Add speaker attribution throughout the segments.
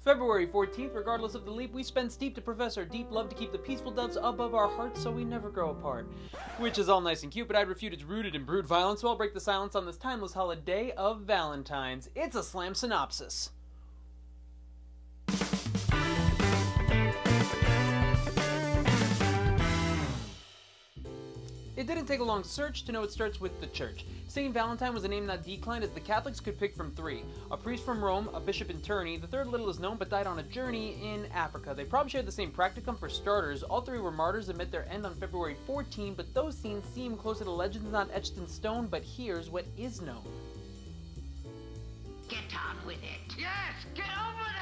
Speaker 1: February 14th, regardless of the leap, we spend steep to profess our deep love to keep the peaceful doves above our hearts so we never grow apart. Which is all nice and cute, but I'd refute it's rooted in brute violence, so I'll break the silence on this timeless holiday of Valentine's. It's a slam synopsis. It didn't take a long search to know it starts with the church. Saint Valentine was a name that declined as the Catholics could pick from three. A priest from Rome, a bishop in Tournai, the third little is known but died on a journey in Africa. They probably shared the same practicum for starters. All three were martyrs and met their end on February 14, but those scenes seem closer to legends not etched in stone, but here's what is known.
Speaker 2: Get on with it. Yes, get on with it!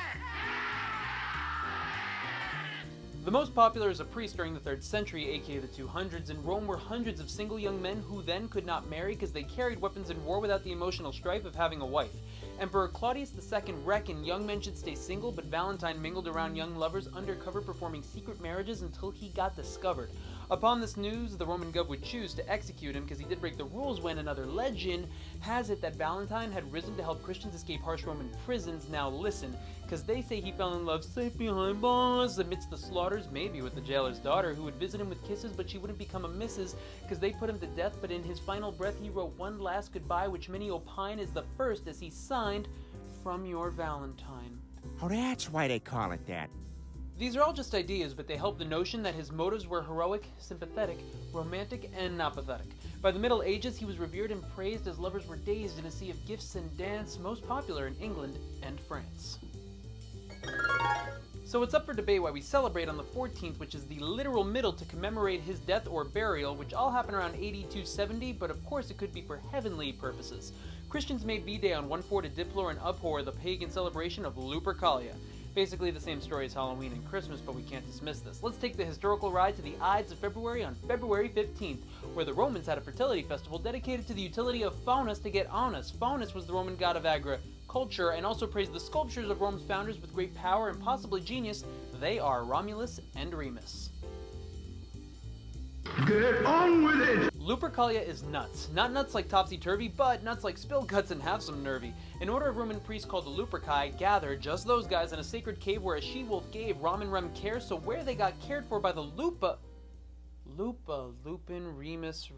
Speaker 1: The most popular is a priest during the 3rd century, aka the 200s. In Rome were hundreds of single young men who then could not marry because they carried weapons in war without the emotional strife of having a wife. Emperor Claudius II reckoned young men should stay single, but Valentine mingled around young lovers undercover, performing secret marriages until he got discovered. Upon this news, the Roman gov would choose to execute him because he did break the rules when another legend has it that Valentine had risen to help Christians escape harsh Roman prisons. Now listen, because they say he fell in love safe behind bars amidst the slaughters, maybe with the jailer's daughter, who would visit him with kisses, but she wouldn't become a missus because they put him to death. But in his final breath, he wrote one last goodbye, which many opine is the first, as he signed, "From your Valentine."
Speaker 3: Oh, that's why they call it that.
Speaker 1: These are all just ideas, but they help the notion that his motives were heroic, sympathetic, romantic, and not pathetic. By the Middle Ages, he was revered and praised as lovers were dazed in a sea of gifts and dance, most popular in England and France. So it's up for debate why we celebrate on the 14th, which is the literal middle to commemorate his death or burial, which all happened around AD 270, but of course it could be for heavenly purposes. Christians made V-Day on 1/4 to deplore and abhor the pagan celebration of Lupercalia. Basically the same story as Halloween and Christmas, but we can't dismiss this. Let's take the historical ride to the Ides of February on February 15th, where the Romans had a fertility festival dedicated to the utility of Faunus to get Aunus. Faunus was the Roman god of agriculture and also praised the sculptures of Rome's founders with great power and possibly genius. They are Romulus and Remus.
Speaker 4: Get on with it!
Speaker 1: Lupercalia is nuts. Not nuts like topsy-turvy, but nuts like spill guts and have some nervy. An order of Roman priests called the Luperci gathered, just those guys, in a sacred cave where a she-wolf gave Rom and Rem care, so where they got cared for by the Lupin, Remus,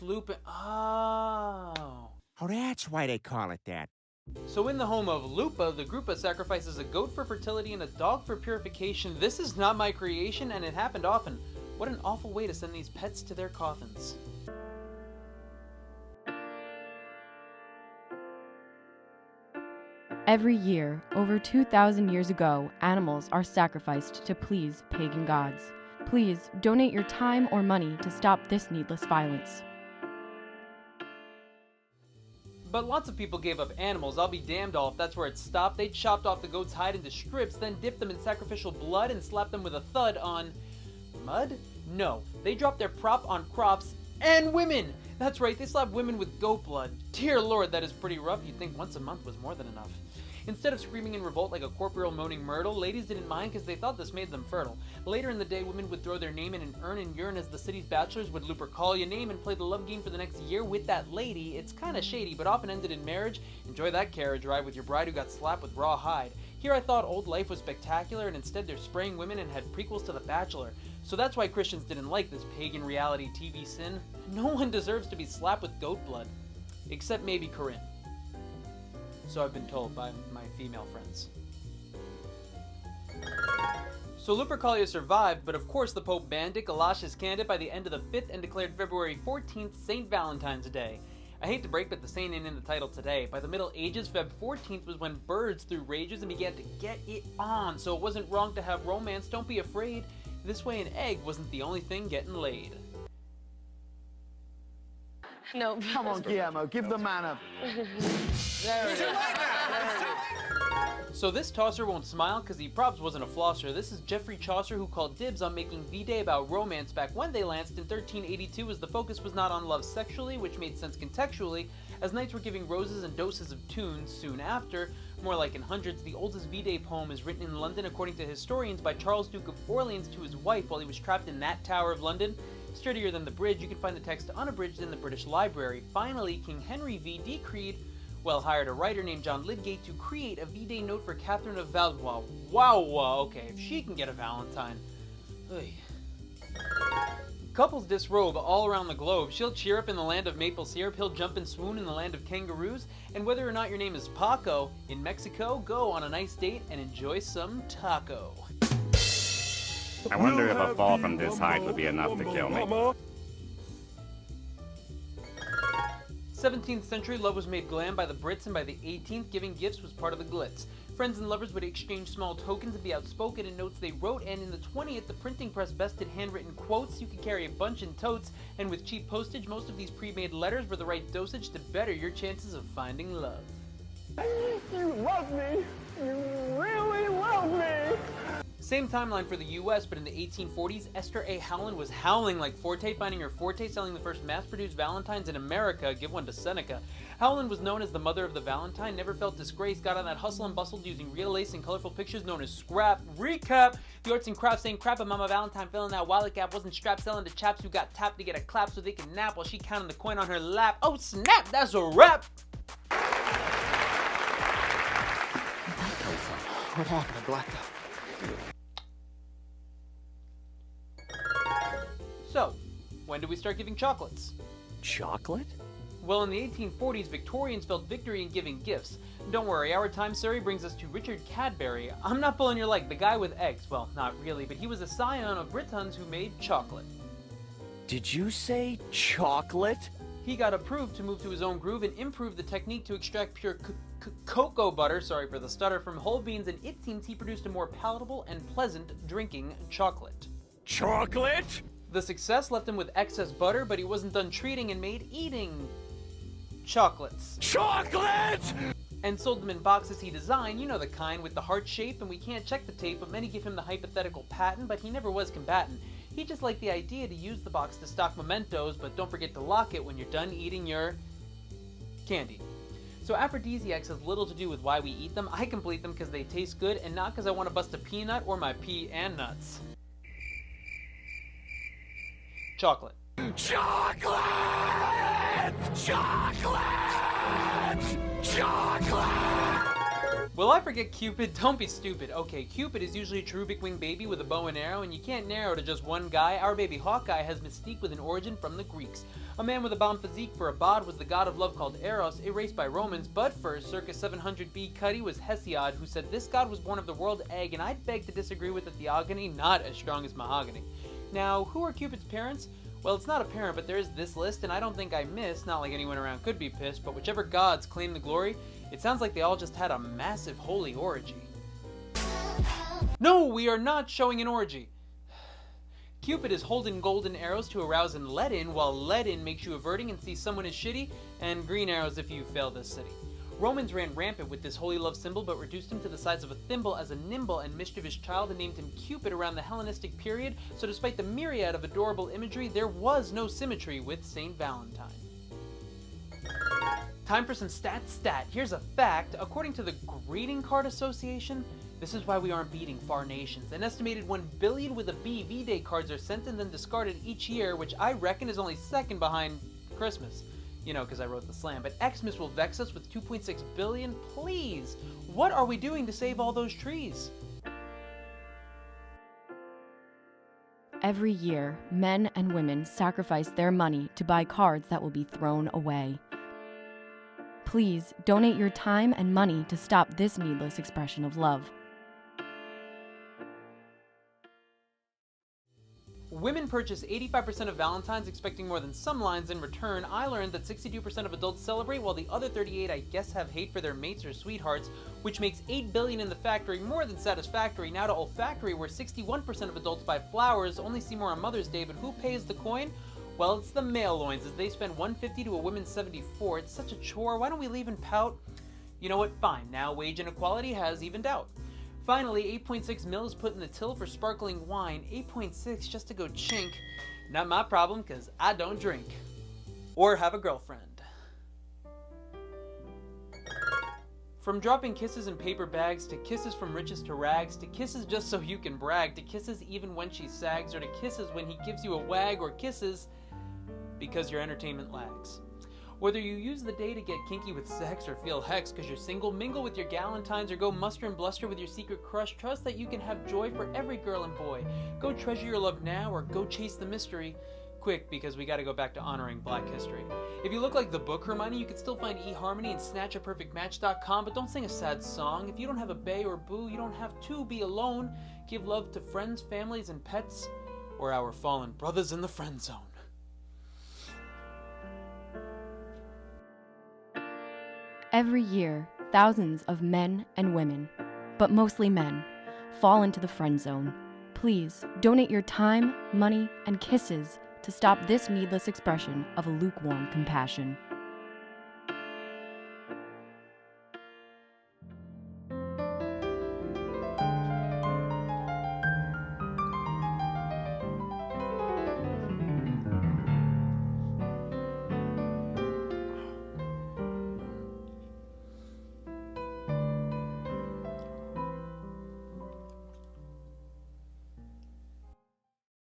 Speaker 1: Lupin. Oh,
Speaker 3: that's why they call it that.
Speaker 1: So in the home of Lupa, the Gruppa sacrifices a goat for fertility and a dog for purification. This is not my creation, and it happened often. What an awful way to send these pets to their coffins.
Speaker 5: Every year, over 2,000 years ago, animals are sacrificed to please pagan gods. Please donate your time or money to stop this needless violence.
Speaker 1: But lots of people gave up animals. I'll be damned all if that's where it stopped. They chopped off the goat's hide into strips, then dipped them in sacrificial blood and slapped them with a thud on mud? No, they dropped their prop on crops and women! That's right, they slapped women with goat blood. Dear Lord, that is pretty rough. You'd think once a month was more than enough. Instead of screaming in revolt like a corporeal moaning myrtle, ladies didn't mind because they thought this made them fertile. Later in the day, women would throw their name in an urn and urine as the city's bachelors would Lupercalia name and play the love game for the next year with that lady. It's kinda shady, but often ended in marriage. Enjoy that carriage ride with your bride who got slapped with raw hide. Here I thought old life was spectacular, and instead they're spraying women and had prequels to The Bachelor. So that's why Christians didn't like this pagan reality TV sin. No one deserves to be slapped with goat blood. Except maybe Corinne. So I've been told by my female friends. So Lupercalia survived, but of course the Pope banned it, galoshed his candidate by the end of the 5th, and declared February 14th St. Valentine's Day. I hate to break, but the saint ain't in the title today. By the Middle Ages, Feb 14th was when birds threw rages and began to get it on, so it wasn't wrong to have romance. Don't be afraid. This way an egg wasn't the only thing getting laid.
Speaker 6: No.
Speaker 4: Come on, Guillermo, give the man a... There it is.
Speaker 1: So this tosser won't smile because he probs wasn't a flosser. This is Geoffrey Chaucer, who called dibs on making V-Day about romance back when they lanced in 1382, as the focus was not on love sexually, which made sense contextually, as knights were giving roses and doses of tunes soon after. More like in hundreds, the oldest V-Day poem is written in London, according to historians, by Charles, Duke of Orleans to his wife while he was trapped in that Tower of London. Sturdier than the bridge, you can find the text unabridged in the British Library. Finally, King Henry V decreed, Well, hired a writer named John Lydgate to create a V-Day note for Catherine of Valois. Wow, okay, if she can get a Valentine. Oy. Couples disrobe all around the globe. She'll cheer up in the land of maple syrup, he'll jump and swoon in the land of kangaroos, and whether or not your name is Paco, in Mexico, go on a nice date and enjoy some taco.
Speaker 6: I wonder if a fall from this height would be enough to kill me.
Speaker 1: 17th century, love was made glam by the Brits, and by the 18th, giving gifts was part of the glitz. Friends and lovers would exchange small tokens and be outspoken in notes they wrote, and in the 20th, the printing press bested handwritten quotes. You could carry a bunch in totes, and with cheap postage, most of these pre-made letters were the right dosage to better your chances of finding love.
Speaker 7: You love me! You really love me!
Speaker 1: Same timeline for the US, but in the 1840s, Esther A. Howland was howling like Forte, finding her forte selling the first mass-produced Valentines in America. Give one to Seneca. Howland was known as the mother of the Valentine, never felt disgraced, got on that hustle and bustled using real lace and colorful pictures known as scrap. Recap! The arts and crafts ain't crap, and Mama Valentine filling that wallet gap, wasn't strapped selling to chaps who got tapped to get a clap so they can nap while she counting the coin on her lap. Oh snap, that's a wrap!
Speaker 4: What happened? I blacked out.
Speaker 1: So, when did we start giving chocolates?
Speaker 8: Chocolate?
Speaker 1: Well, in the 1840s, Victorians felt victory in giving gifts. Don't worry, our time story brings us to Richard Cadbury. I'm not pulling your leg, the guy with eggs. Well, not really, but he was a scion of Britons who made chocolate.
Speaker 8: Did you say chocolate?
Speaker 1: He got approved to move to his own groove and improve the technique to extract pure cocoa butter, sorry for the stutter, from whole beans, and it seems he produced a more palatable and pleasant drinking chocolate.
Speaker 8: Chocolate?
Speaker 1: The success left him with excess butter, but he wasn't done treating and made eating chocolates.
Speaker 8: Chocolate!
Speaker 1: And sold them in boxes he designed, you know the kind with the heart shape, and we can't check the tape, but many give him the hypothetical patent, but he never was combatant. He just liked the idea to use the box to stock mementos, but don't forget to lock it when you're done eating your candy. So aphrodisiacs has little to do with why we eat them. I complete them because they taste good, and not because I want to bust a peanut or my pea and nuts. Chocolate.
Speaker 8: Chocolate! Chocolate! Chocolate!
Speaker 1: Will I forget Cupid? Don't be stupid. Okay, Cupid is usually a cherubic winged baby with a bow and arrow, and you can't narrow to just one guy. Our baby Hawkeye has mystique with an origin from the Greeks. A man with a bomb physique for a bod was the god of love called Eros, erased by Romans, but first, circa 700 BCuddi, was Hesiod, who said this god was born of the world egg, and I'd beg to disagree with the theogony, not as strong as mahogany. Now, who are Cupid's parents? Well, it's not apparent, but there is this list, and I don't think I missed, not like anyone around could be pissed, but whichever gods claim the glory, it sounds like they all just had a massive holy orgy. No, we are not showing an orgy! Cupid is holding golden arrows to arouse and let in, while let in makes you averting and see someone is shitty, and green arrows if you fail this city. Romans ran rampant with this holy love symbol, but reduced him to the size of a thimble as a nimble and mischievous child and named him Cupid around the Hellenistic period, so despite the myriad of adorable imagery, there was no symmetry with Saint Valentine. Time for some stat. Here's a fact. According to the Greeting Card Association, this is why we aren't beating far nations. An estimated 1 billion with a B V-Day cards are sent and then discarded each year, which I reckon is only second behind Christmas. You know, because I wrote the slam. But Xmas will vex us with 2.6 billion? Please! What are we doing to save all those trees?
Speaker 5: Every year, men and women sacrifice their money to buy cards that will be thrown away. Please donate your time and money to stop this needless expression of love.
Speaker 1: Women purchase 85% of Valentines expecting more than some lines in return. I learned that 62% of adults celebrate, while the other 38 I guess have hate for their mates or sweethearts, which makes 8 billion in the factory more than satisfactory. Now to olfactory, where 61% of adults buy flowers, only see more on Mother's Day, but who pays the coin? Well, it's the male loins, as they spend $150 to a woman's $74. It's such a chore, why don't we leave and pout? You know what, fine, now wage inequality has evened out. Finally, 8.6 mil is put in the till for sparkling wine. 8.6 just to go chink. Not my problem, cause I don't drink. Or have a girlfriend. From dropping kisses in paper bags, to kisses from riches to rags, to kisses just so you can brag, to kisses even when she sags, or to kisses when he gives you a wag, or kisses because your entertainment lags. Whether you use the day to get kinky with sex or feel hex because you're single, mingle with your galentines, or go muster and bluster with your secret crush, trust that you can have joy for every girl and boy. Go treasure your love now or go chase the mystery. Quick, because we gotta go back to honoring Black history. If you look like the book Hermione, you can still find eHarmony and SnatchAPerfectMatch.com, but don't sing a sad song. If you don't have a bae or boo, you don't have to be alone. Give love to friends, families, and pets, or our fallen brothers in the friend zone.
Speaker 5: Every year, thousands of men and women, but mostly men, fall into the friend zone. Please donate your time, money, and kisses to stop this needless expression of a lukewarm compassion.